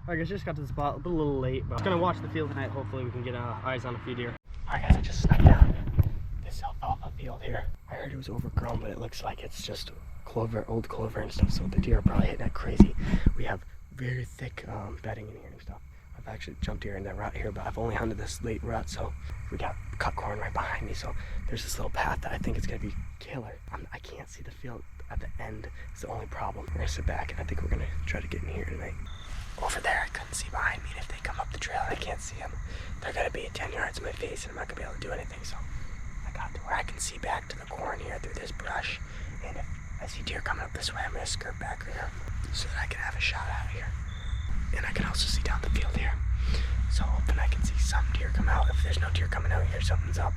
Alright guys, just got to the spot, a little late, but I'm gonna watch the field tonight. Hopefully we can get eyes on a few deer. Alright guys, I just snuck down this alfalfa field here. I heard it was overgrown, but it looks like it's just clover, old clover and stuff, so the deer are probably hitting it crazy. We have very thick bedding in here and stuff. I've actually jumped here in that rut here, but I've only hunted this late rut, so we got cut corn right behind me, so there's this little path that I think is gonna be killer. I can't see the field at the end. It's the only problem. We're gonna sit back and I think we're gonna try to get in here tonight. Over there, I couldn't see behind me, and if they come up the trail and I can't see them, they're gonna be at 10 yards in my face and I'm not gonna be able to do anything, so I got to where I can see back to the corn here through this brush, and if I see deer coming up this way, I'm gonna skirt back here so that I can have a shot out here. And I can also see down the field here, so hoping I can see some deer come out. If there's no deer coming out here, something's up.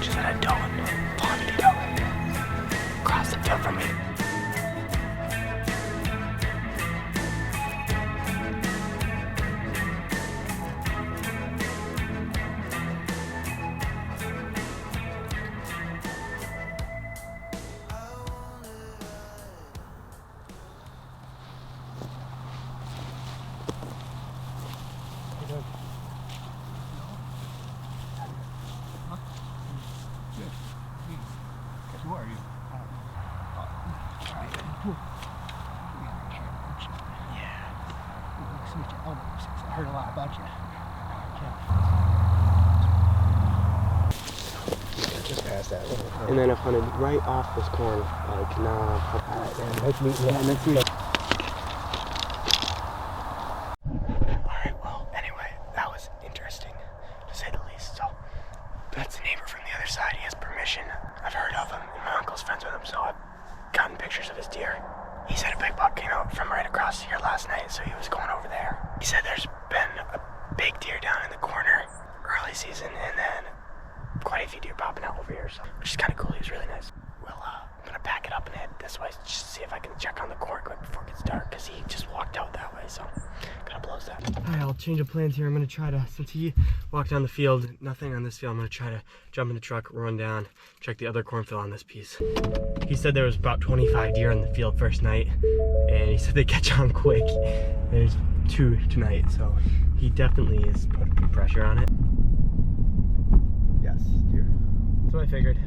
Just had a dog pond across the field from me. Who are you? Yeah. I heard a lot about you. Just past that little. And then I've hunted right off this corn, like nah. Nice meeting you. Yeah, nice meeting you. Alright, well, anyway, that was interesting, to say the least. So, that's a neighbor from the other side. He has permission. I've heard of him, and my uncle's friends with him, so I've gotten pictures of his deer. He said a big buck came out from right across here last night, so he was going over there. He said there's been a big deer down in the corner early season, and then quite a few deer popping out over here, so which is kind of cool. He was really nice. Well, I'm gonna pack it up and head this way just to see if I can check on the corn quick before it gets dark, because he just walked out that way, so gotta blows that. Alright, I'll change of plans here. I'm gonna try to, since he walked down the field, nothing on this field, I'm gonna try to jump in the truck, run down, check the other cornfield on this piece. He said there was about 25 deer in the field first night, and he said they catch on quick. There's 2 tonight, so he definitely is putting pressure on it. Yes, deer. That's what I figured.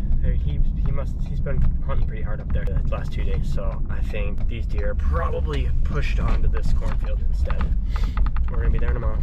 He's been hunting pretty hard up there the last 2 days, so I think these deer probably pushed onto this cornfield instead. We're gonna be there tomorrow.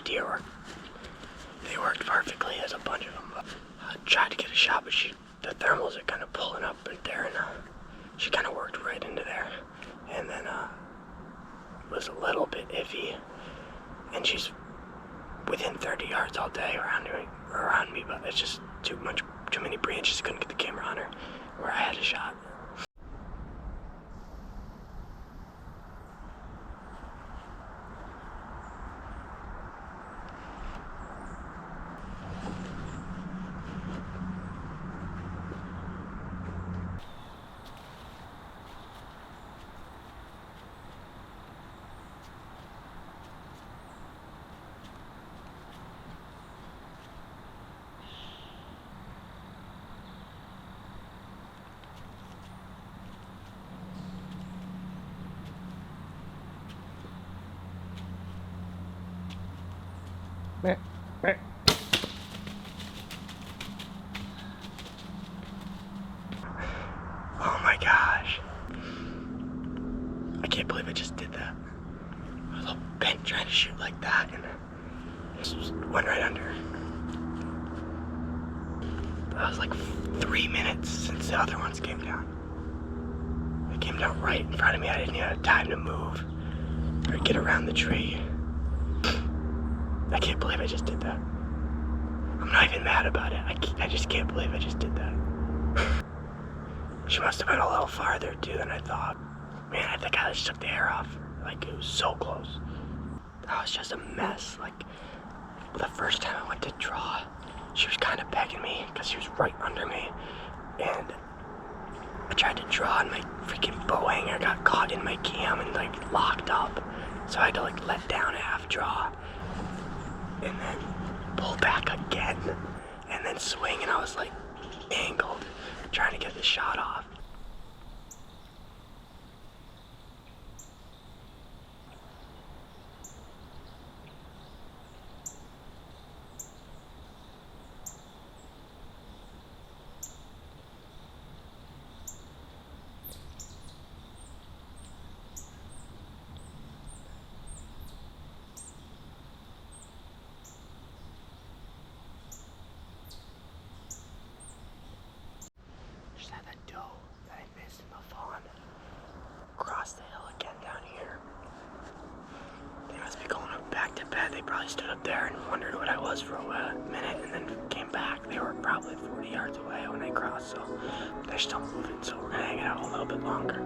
deer they worked perfectly. There's a bunch of them. I tried to get a shot, but the thermals are kind of pulling up right there, and she kind of worked right into there. And then it was a little bit iffy, and she's within 30 yards all day around me, but it's just too many branches. Couldn't get the camera on her where I had a shot. Meh, meh. Oh my gosh. I can't believe I just did that. I was all bent trying to shoot like that, and it just went right under. That was like 3 minutes since the other ones came down. They came down right in front of me. I didn't even have time to move or get around the tree. I can't believe I just did that. I'm not even mad about it. I just can't believe I just did that. She must have been a little farther too than I thought. Man, I think I just took the hair off. Like, it was so close. That was just a mess. Like, the first time I went to draw, she was kind of begging me because she was right under me. And I tried to draw and my freaking bow hanger got caught in my cam and like locked up. So I had to like let down a half draw and then pull back again and then swing, and I was like angled trying to get the shot off. Just had that doe that I missed in the fawn cross the hill again down here. They must be going up back to bed. They probably stood up there and wondered what I was for a minute and then came back. They were probably 40 yards away when I crossed, so they're still moving, so we're gonna hang it out a little bit longer.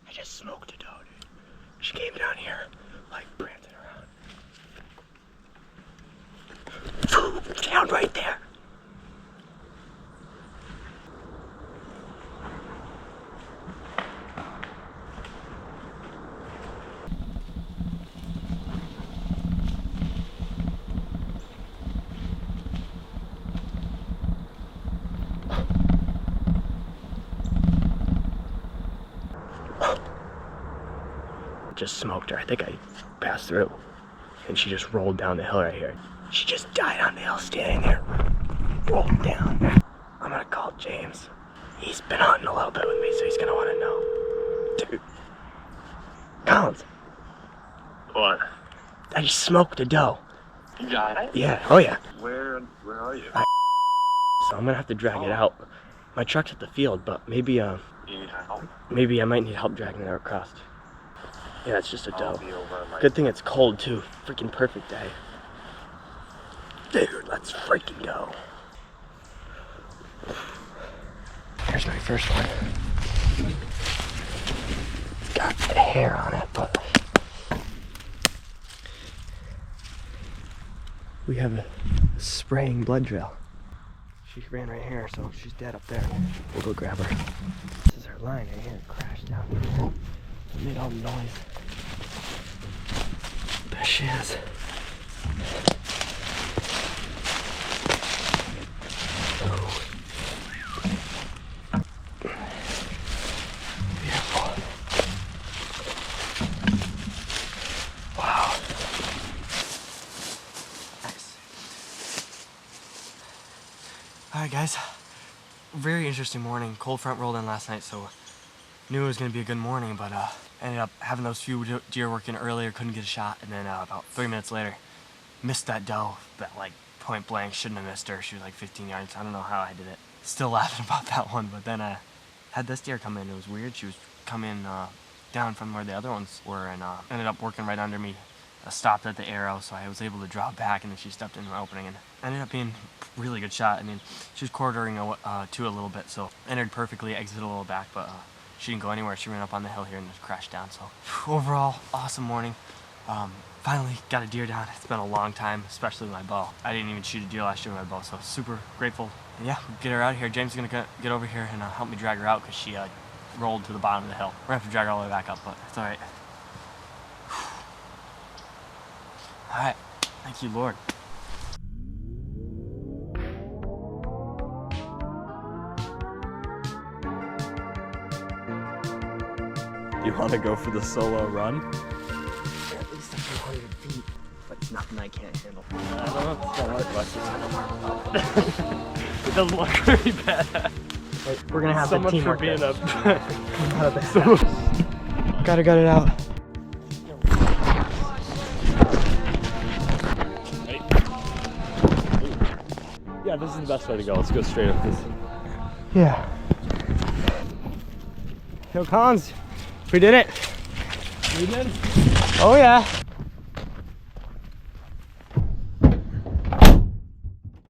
I just smoked a doe, dude. She came down here, like, prancing around. Down right there. Just smoked her. I think I passed through, and she just rolled down the hill right here. She just died on the hill standing there, rolled down. I'm gonna call James. He's been hunting a little bit with me, so he's gonna want to know. Dude, I just smoked a doe. You got it? Yeah, oh yeah. Where are you? So I'm gonna have to drag it out. My truck's at the field, but maybe You need help? maybe I might need help dragging it across. Yeah, it's just a I'll doe. be over in like Good thing it's cold too. Freaking perfect day. Dude, let's freaking go. Here's my first one. It's got hair on it, but we have a spraying blood trail. She ran right here, so she's dead up there. We'll go grab her. This is her line right here. It crashed down. It made all the noise. There she is. Oh. Beautiful. Wow. Alright guys, very interesting morning. Cold front rolled in last night, so knew it was going to be a good morning, but ended up having those few deer working earlier, couldn't get a shot, and then about 3 minutes later, missed that doe, that like point blank, shouldn't have missed her. She was like 15 yards, I don't know how I did it. Still laughing about that one, but then I had this deer come in. It was weird. She was coming down from where the other ones were, and ended up working right under me. I stopped at the arrow, so I was able to draw back, and then she stepped in the opening, and ended up being a really good shot. I mean, she was quartering to a little bit, so entered perfectly, exited a little back, but she didn't go anywhere. She ran up on the hill here and just crashed down. So overall, awesome morning. Finally got a deer down. It's been a long time, especially with my bow. I didn't even shoot a deer last year with my bow, so super grateful. And yeah, we'll get her out of here. James is gonna get over here and help me drag her out because she rolled to the bottom of the hill. We're gonna have to drag her all the way back up, but it's all right. All right, thank you, Lord. You want to go for the solo run? At least a few hundred feet, but it's nothing I can't handle. I don't know if it's gonna look like it doesn't look very bad. We're gonna have So to much for teamwork being this. a Gotta gut it out. Yeah, this is the best way to go. Let's go straight up this. Yeah. Yo, Collins, we did it. We did? Oh yeah.